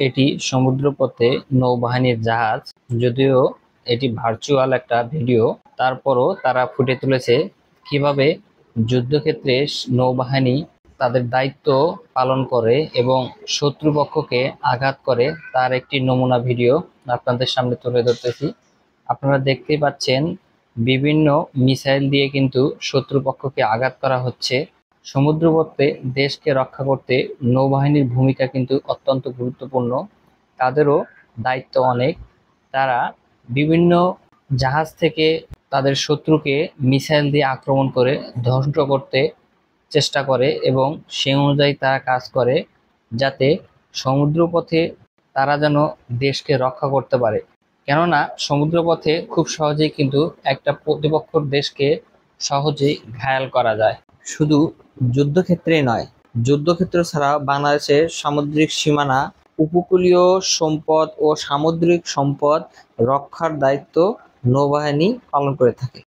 এটি সমুদ্রপথে নৌবাহিনীর জাহাজ। যদিও এটি ভার্চুয়াল একটা ভিডিও, তারপরও তারা ফুটে তুলেছে কিভাবে যুদ্ধক্ষেত্রে নৌবাহিনী তাদের দায়িত্ব পালন করে এবং শত্রুপক্ষকে আঘাত করে, তার একটি নমুনা ভিডিও আপনাদের সামনে তুলে ধরতেছি। আপনারা দেখতে পাচ্ছেন বিভিন্ন মিসাইল দিয়ে কিন্তু শত্রুপক্ষকে আঘাত করা হচ্ছে। সমুদ্রপথে দেশকে রক্ষা করতে নৌবাহিনীর ভূমিকা কিন্তু অত্যন্ত গুরুত্বপূর্ণ। তাদেরও দায়িত্ব অনেক। তারা বিভিন্ন জাহাজ থেকে তাদের শত্রুকে মিসাইল দিয়ে আক্রমণ করে ধ্বংস করতে চেষ্টা করে এবং সেই অনুযায়ী তারা কাজ করে, যাতে সমুদ্রপথে তারা যেন দেশকে রক্ষা করতে পারে। কেননা সমুদ্রপথে খুব সহজেই কিন্তু একটা প্রতিপক্ষের দেশকে সহজেই ঘায়াল করা যায়। শুধু যুদ্ধক্ষেত্রেই নয়, যুদ্ধক্ষেত্র ছাড়া বাংলাদেশের সামুদ্রিক সীমানা, উপকূলীয় সম্পদ ও সামুদ্রিক সম্পদ রক্ষার দায়িত্ব নৌবাহিনী পালন করে থাকে।